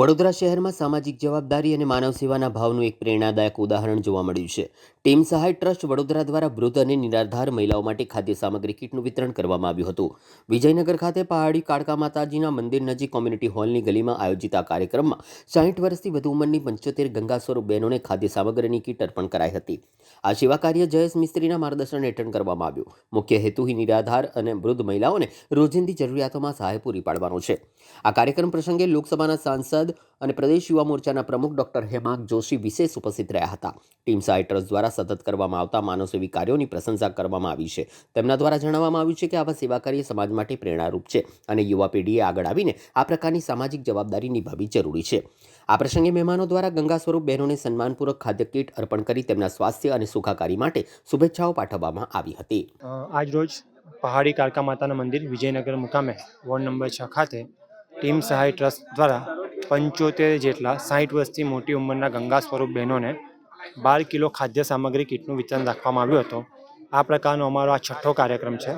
વડોદરા શહેરમાં સામાજિક જવાબદારી અને માનવ સેવાના ભાવનું એક પ્રેરણાદાયક ઉદાહરણ જોવા મળ્યું છે. ટીમ સહાય ટ્રસ્ટ વડોદરા દ્વારા વૃદ્ધ અને નિરાધાર મહિલાઓ માટે ખાદ્ય સામગ્રી કીટનું વિતરણ કરવામાં આવ્યું હતું. વિજયનગર ખાતે પહાડી કાળકા માતાજીના મંદિર નજીક કોમ્યુનિટી હોલની ગલીમાં આયોજિત આ કાર્યક્રમમાં 60 વર્ષથી વધુ ઉંમરની 75 ગંગા સ્વરૂપ બહેનોને ખાદ્ય સામગ્રીની કીટ અર્પણ કરાઈ હતી. આ સેવા કાર્ય જયેશ મિસ્ત્રીના માર્ગદર્શન હેઠળ કરવામાં આવ્યું. મુખ્ય હેતુ નિરાધાર અને વૃદ્ધ મહિલાઓને રોજિંદી જરૂરિયાતોમાં સહાય પૂરી પાડવાનો છે. આ કાર્યક્રમ પ્રસંગે લોકસભાના સાંસદ અને પ્રદેશ યુવા મોરચાના પ્રમુખ ડોક્ટર હેમાંગ જોશી વિશેષ ઉપસ્થિત રહ્યા હતા. ટીમ સહાય ટ્રસ્ટ દ્વારા સતત કરવામાં આવતા માનવસેવી કાર્યોની પ્રશંસા કરવામાં આવી છે. તેમના દ્વારા જણાવવામાં આવ્યું છે કે આવા સેવા કાર્ય સમાજ માટે પ્રેરણારૂપ છે અને યુવા પેઢીએ આગળ આવીને આ પ્રકારની સામાજિક જવાબદારી નિભાવવી જરૂરી છે. આ પ્રસંગે મહેમાનો દ્વારા ગંગા સ્વરૂપ બહેનોને સન્માનપૂર્વક ખાદ્ય કીટ અર્પણ કરી તેમના સ્વાસ્થ્ય અને સુખાકારી માટે શુભેચ્છાઓ પાઠવવામાં આવી હતી. આજરોજ પહાડી કાળકા માતાના મંદિર વિજયનગર મુકામે વોર્ડ નંબર 6 ખાતે ટીમ સહાય ટ્રસ્ટ દ્વારા 75 જેટલા 60 વર્ષથી મોટી ઉંમરના ગંગા સ્વરૂપ બહેનોને 12 કિલો ખાદ્ય સામગ્રી કીટનું વિતરણ રાખવામાં આવ્યું હતું. આ પ્રકારનો અમારો આ 6થો કાર્યક્રમ છે.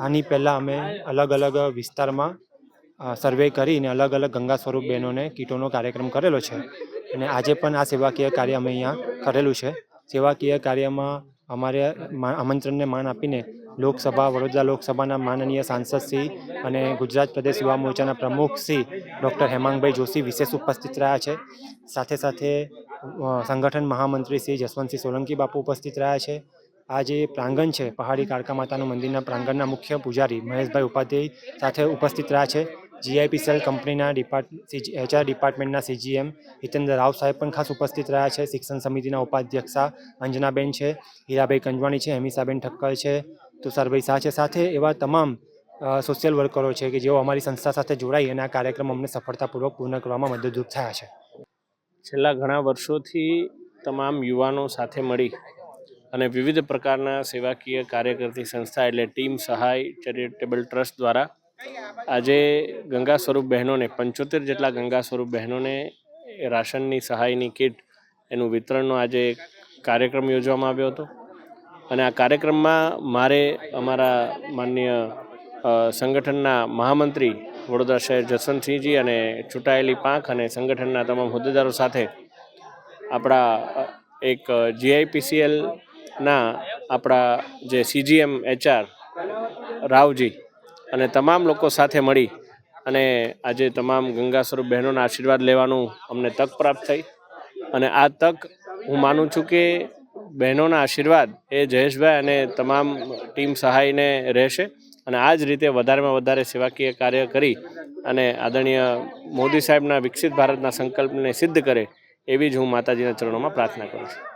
આની પહેલાં અમે અલગ અલગ વિસ્તારમાં સર્વે કરીને અલગ અલગ ગંગા સ્વરૂપ બહેનોને કીટોનો કાર્યક્રમ કરેલો છે અને આજે પણ આ સેવાકીય કાર્ય અમે અહીંયા કરેલું છે. સેવાકીય કાર્યમાં અમારે આમંત્રણને માન આપીને વડોદરા લોકસભાના માનનીય સાંસદ શ્રી અને ગુજરાત પ્રદેશ યુવા મોરચાના પ્રમુખ શ્રી ડૉક્ટર હેમાંગભાઈ જોશી વિશેષ ઉપસ્થિત રહ્યા છે. સાથે સાથે સંગઠન મહામંત્રી શ્રી જસવંતસિંહ સોલંકી બાપુ ઉપસ્થિત રહ્યા છે. આ જે પ્રાંગણ છે પહાડી કાળકા માતાનું મંદિરના પ્રાંગણના મુખ્ય પૂજારી મહેશભાઈ ઉપાધ્યાય સાથે ઉપસ્થિત રહ્યા છે. GIPCL કંપનીના HR ડિપાર્ટમેન્ટના CGM હિતેન્દ્ર રાવ સાહેબ પણ ખાસ ઉપસ્થિત રહ્યા છે. શિક્ષણ સમિતિના ઉપાધ્યક્ષા અંજનાબેન છે, હીરાભાઈ કંજવાણી છે, હેમિસાબેન ઠક્કર છે, તુષારભાઈ શાહ છે. સાથે એવા તમામ સોશિયલ વર્કરો છે કે જેઓ અમારી સંસ્થા સાથે જોડાઈ અને આ કાર્યક્રમ અમને સફળતાપૂર્વક પૂર્ણ કરવામાં મદદરૂપ થયા છે. છેલ્લા ઘણા વર્ષોથી તમામ યુવાનો સાથે મળી અને વિવિધ પ્રકારના સેવાકીય કાર્ય કરતી સંસ્થા એટલે ટીમ સહાય ચેરિટેબલ ટ્રસ્ટ દ્વારા આજે ગંગા સ્વરૂપ બહેનોને 75 જેટલા ગંગા સ્વરૂપ બહેનોને રાશનની સહાયની કીટ એનું વિતરણનો આજે કાર્યક્રમ યોજવામાં આવ્યો હતો. અને આ કાર્યક્રમમાં મારે અમારા માનનીય સંગઠનના મહામંત્રી વડોદરા શહેર જસવંતસિંહજી અને ચૂંટાયેલી પાંખ અને સંગઠનના તમામ હોદ્દેદારો સાથે આપણા એક GIPCLના આપણા જે CGM HR રાવજી અને તમામ લોકો સાથે મળી અને આજે તમામ ગંગા સ્વરૂપ બહેનોના આશીર્વાદ લેવાનું અમને તક પ્રાપ્ત થઈ. અને આ તક હું માનું છું કે બહેનોના આશીર્વાદ એ જયેશભાઈ અને તમામ ટીમ સહાયને રહેશે અને આ જ રીતે વધારેમાં વધારે સેવાકીય કાર્ય કરી અને આદરણીય મોદી સાહેબના વિકસિત ભારતના સંકલ્પને સિદ્ધ કરે એવી જ હું માતાજીના ચરણોમાં પ્રાર્થના કરું છું.